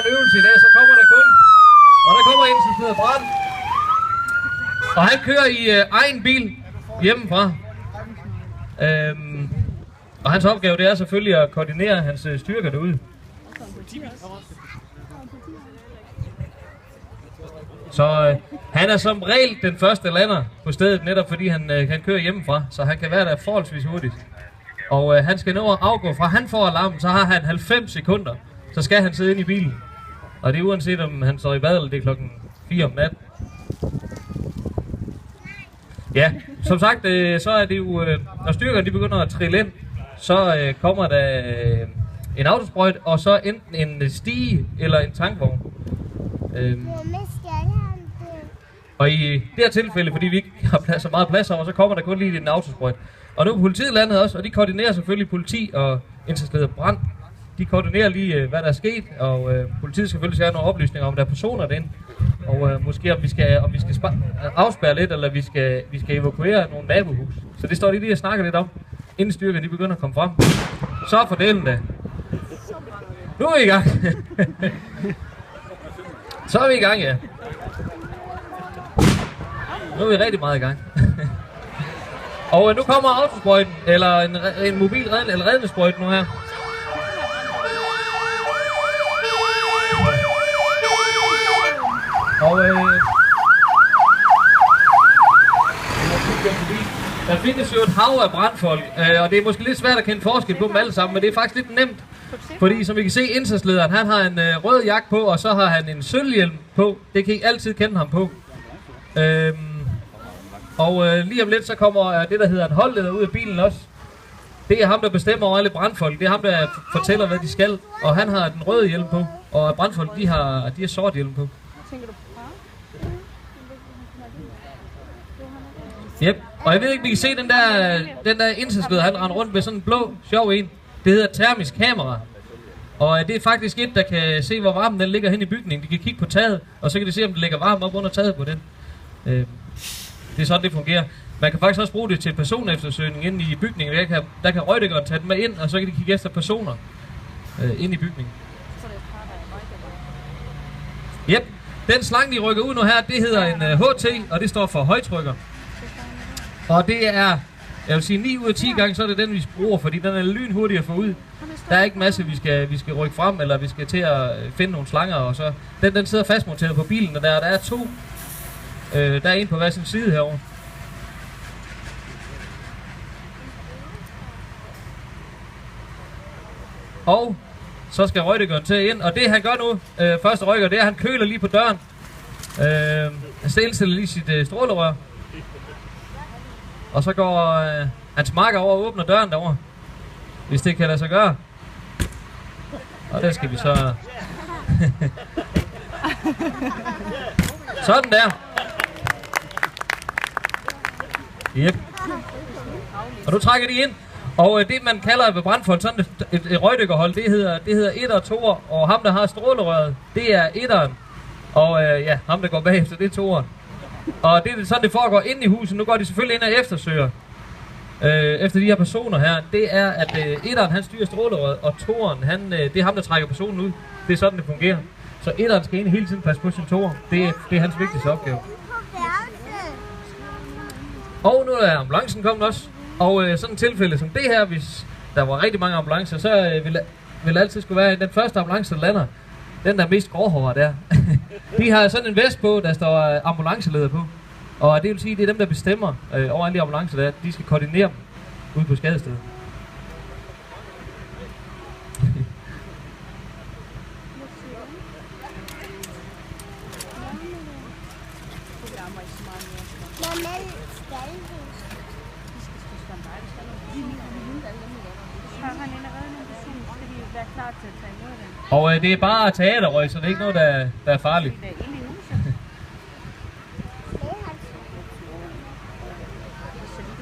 en øvelse i dag, så kommer der kun. Og der kommer en, som hedder Brand. Og han kører i egen bil hjemmefra. Og hans opgave, det er selvfølgelig at koordinere hans styrker derude. Så han er som regel den første lander på stedet, netop fordi han kører hjemmefra, så han kan være der forholdsvis hurtigt. Og han skal nå at afgå fra, han får alarmen, så har han 90 sekunder, så skal han sidde inde i bilen. Og det er uanset om han står i bad, eller det er klokken 4 om natten. Ja, som sagt, så er det jo, når styrkerne de begynder at trille ind, så kommer der en autosprøjt, og så enten en stige eller en tankvogn. Og i det her tilfælde, fordi vi ikke har så meget plads over, så kommer der kun lige en autosprøjt. Og nu er politiet landet også, og de koordinerer selvfølgelig politi og indsatsleder Brand. De koordinerer lige, hvad der er sket, og politiet skal selvfølgelig have nogle oplysninger om, der er personer derinde. Og måske om vi skal afspærre lidt, eller vi skal evakuere nogle nabohus. Så det står de lige og snakker lidt om, inden styrkerne de begynder at komme frem. Så for delen da. Nu er vi i gang. Så er vi i gang, ja. Nu er vi rigtig meget i gang. Og nu kommer autosprøjten, eller en mobil redningssprøjt nu her. Og der findes jo et hav af brandfolk, og det er måske lidt svært at kende forskel på dem alle sammen, men det er faktisk lidt nemt. Fordi som I kan se, indsatslederen, han har en rød jakke på, og så har han en sølvhjelm på. Det kan I altid kende ham på. Lige om lidt, så kommer det, der hedder en holdleder ud af bilen også. Det er ham, der bestemmer over alle brandfolk. Det er ham, der fortæller, hvad de skal. Og han har den røde hjelm på, og brandfolk, de har sort hjelm på. Yep. Og jeg ved ikke, vi kan se den der indsatsleder, han render rundt med sådan en blå, sjov en. Det hedder termisk kamera. Og det er faktisk et, der kan se, hvor varmen den ligger hen i bygningen. De kan kigge på taget, og så kan de se, om det ligger varmt op under taget på den. Det er sådan, det fungerer. Man kan faktisk også bruge det til personeftersøgning inde i bygningen. Der kan røgdykkeren tage dem med ind, og så kan de kigge efter personer inde i bygningen. Yep. Den slange, de rykker ud nu her, det hedder en HT, og det står for højtrykker. Og det er, jeg vil sige 9 ud af 10 gange, så er det den, vi bruger, fordi den er lynhurtig at få ud. Der er ikke en masse, vi skal rykke frem, eller vi skal til at finde nogle slanger, og så. Den sidder fastmonteret på bilen, og der er 2. Der er en på hver sin side herovre. Og så skal røgdykkeren til ind, og det han gør nu, første rykker, det er, at han køler lige på døren. Han indstiller lige sit strålerør. Og så går hans makker over og åbner døren derovre, hvis det kan lade sig gøre. Og der skal vi så... Sådan der. Yep. Og nu trækker de ind. Og det man kalder ved brandfolk, sådan et røgdykkerhold, det hedder 1 og 2, og ham der har strålerøret, det er 1'eren. Og ham der går bagefter, det er 2'eren. Og det er sådan det foregår inde i huset. Nu går de selvfølgelig ind og eftersøger efter de her personer her. Det er at 1'eren han styrer strålerøret, og 2'eren det er ham der trækker personen ud. Det er sådan det fungerer. Så 1'eren skal ind hele tiden passe på sin 2'er. Det er hans vigtigste opgave. Og nu er ambulancen kommet også. Og sådan et tilfælde som det her, hvis der var rigtig mange ambulancer, så vil altid skulle være den første ambulance, der lander. Den der mest gråhårede der. De har sådan en vest på, der står ambulanceleder på. Og det vil sige, det er dem, der bestemmer over alle de ambulancer der. De skal koordinere dem ude på skadestedet. Og det er bare teaterrøg, så det er ikke noget, der er farligt.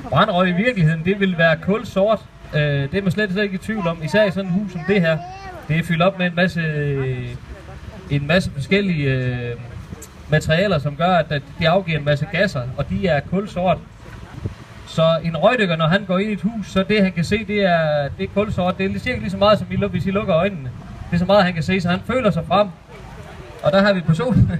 Brandrøg i virkeligheden, det vil være kulsort. Det er man slet ikke i tvivl om, især i sådan et hus som det her. Det er fyldt op med en masse forskellige materialer, som gør, at de afgiver en masse gasser, og de er kulsort. Så en røgdykker, når han går ind i et hus, så det han kan se, det er kulsort. Det er cirka lige så meget, som hvis I lukker øjnene. Det er så meget, han kan se, så han føler sig frem Og der har vi person.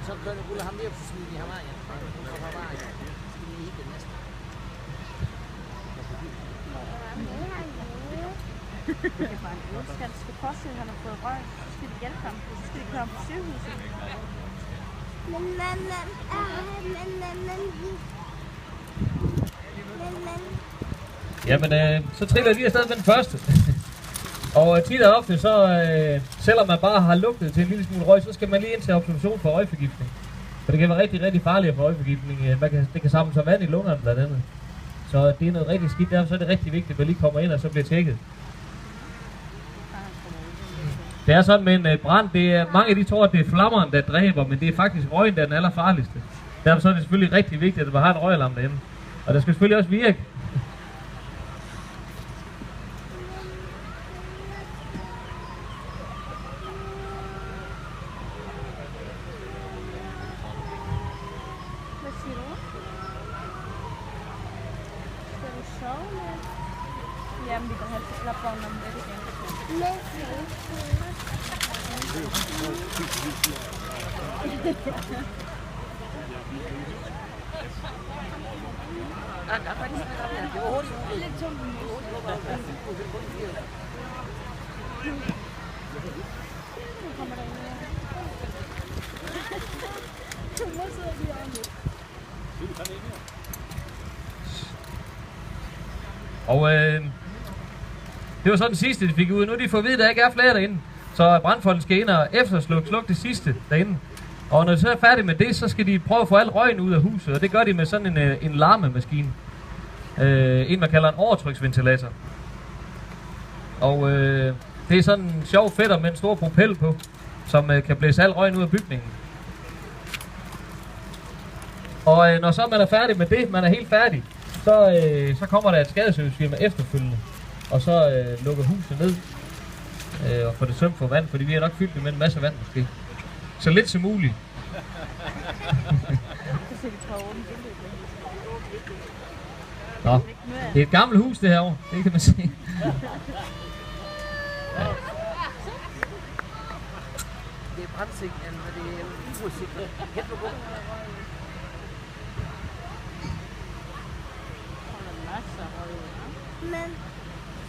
Så kører du ham der på smid i ham af. Skal vi ikke det næste? Det er bare en øvelse. Han skal påse, at han har fået røg. Så skal de hjælpe ham. Så skal de køre ham på sygehuset. Jamen, så triller jeg lige afsted med den første. Og tit og ofte, så selvom man bare har lugtet til en lille smule røg, så skal man lige ind til observation for røgforgiftning. For det kan være rigtig, rigtig farligt at få røgforgiftning. Det kan samle sig vand i lungerne blandt andet. Så det er noget rigtig skidt. Derfor så er det rigtig vigtigt, at man lige kommer ind og så bliver tjekket. Det er sådan med en brand, det er, mange af de tror, at det er flammeren, der dræber, men det er faktisk røgen, der er den allerfarligste. Derfor så er det selvfølgelig rigtig vigtigt, at man har en røgalarm derinde. Og der skal selvfølgelig også virke. Hvad siger du? Skal du sove lidt? Jamen, vi kan have til klapvognen om lidt igen. Lidt tungt. Nu kommer der en mere. Hvor sidder vi om lidt? Og det var så den sidste, de fik ud. Nu de får at vide, at der ikke er flere derinde. Så brandfolden skal ind og efterslukke det sidste derinde. Og når de så er færdige med det, så skal de prøve at få al røgen ud af huset. Og det gør de med sådan en larmemaskine. En man kalder en overtryksventilator. Og det er sådan en sjov fætter med en stor propel på, som kan blæse al røgen ud af bygningen. Og når så man er færdig med det, man er helt færdig, så kommer der et skadeservicefirma efterfølgende. Og så lukker huset ned og får det tømt for vand, fordi vi har nok fyldt det med en masse vand måske. Så lidt som muligt. Nå, det er et gammelt hus det herovre, det kan man se. Ja. Det er brandsikring, men det er usikret. Hæt på bunden.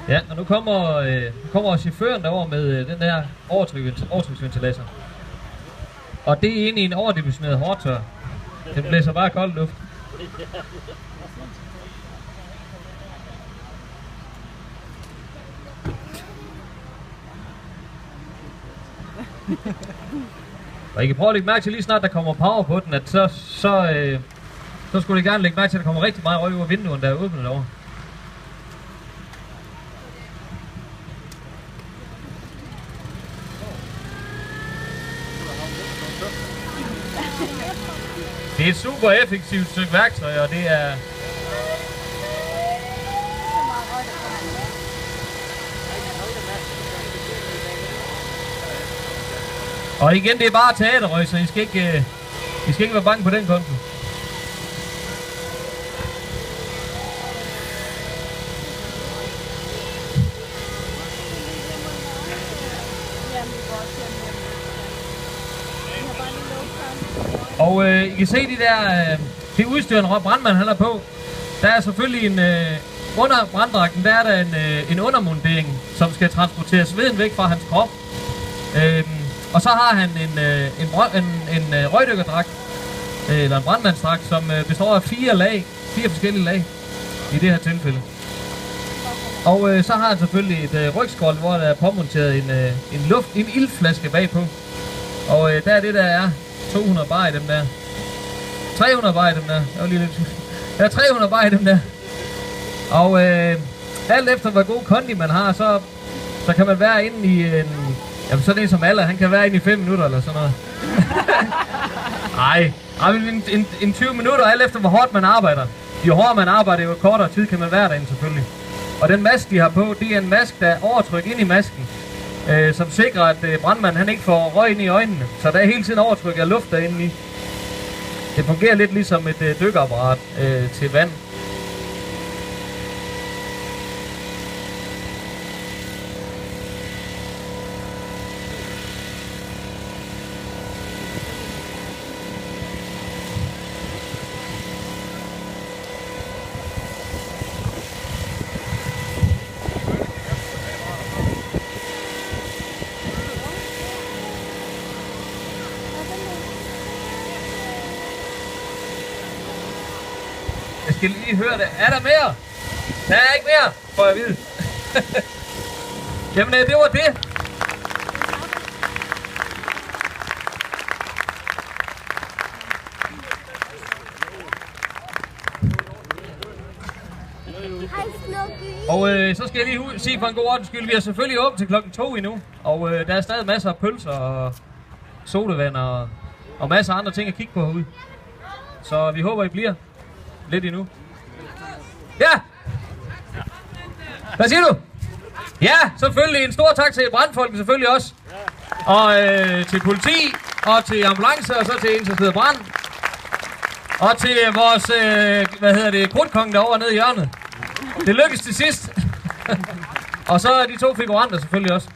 Ja, og nu kommer chaufføren derover med den her overtryksventilator. Og det er egentlig en overdimensioneret hårdtør. Den blæser bare kold luft. Og I kan prøve at lægge mærke til lige snart der kommer power på den, at så skulle I gerne lægge mærke til, at der kommer rigtig meget røg ud af vinduerne, der er åbnet derovre. Det er et super effektivt stykke værktøj, og det er... Og igen, det er bare teaterrøg, så I skal ikke være bange på den konto. Og I kan se de der, det udstyr, en brandmand han er på. Der er selvfølgelig under branddragten, der er der en undermundering, som skal transportere sveden væk fra hans krop. Og så har han en røgdykkerdragt, eller en brandmandsdragt, som består af 4 forskellige lag i det her tilfælde. Og så har han selvfølgelig et rygskål, hvor der er påmonteret en ildflaske bagpå. Og der er det, der er 200 bar i dem der. 300 bar i dem der. Jeg var lige lidt... Der er 300 bar i dem der. Og alt efter hvor god kondi man har, så kan man være inde i en... Jamen sådan en som alle, han kan være inde i 5 minutter eller sådan noget. Nej, en 20 minutter, alt efter hvor hårdt man arbejder. Jo hårdere man arbejder, jo kortere tid kan man være derinde selvfølgelig. Og den maske, de har på, det er en maske, der er overtryk ind i masken. Som sikrer, at brandmanden han ikke får røg ind i øjnene. Så der er hele tiden overtryk af luft derinde i. Det fungerer lidt ligesom et dykkerapparat til vand. Jeg skal lige høre det. Er der mere? Der er ikke mere, får jeg vide. Jamen, det var det. Og så skal jeg lige sige for en god ordens skyld, vi er selvfølgelig åbent til klokken 2 endnu. Og der er stadig masser af pølser og sodavand og masser af andre ting at kigge på herude. Så vi håber, I bliver lidt endnu. Ja! Hvad siger du? Ja, selvfølgelig. En stor tak til brandfolken selvfølgelig også. Og til politi, og til ambulance, og så til en, der hedder brand. Og til vores, krudtkong derovre nede i hjørnet. Det lykkedes til sidst. Og så de 2 figuranter selvfølgelig også.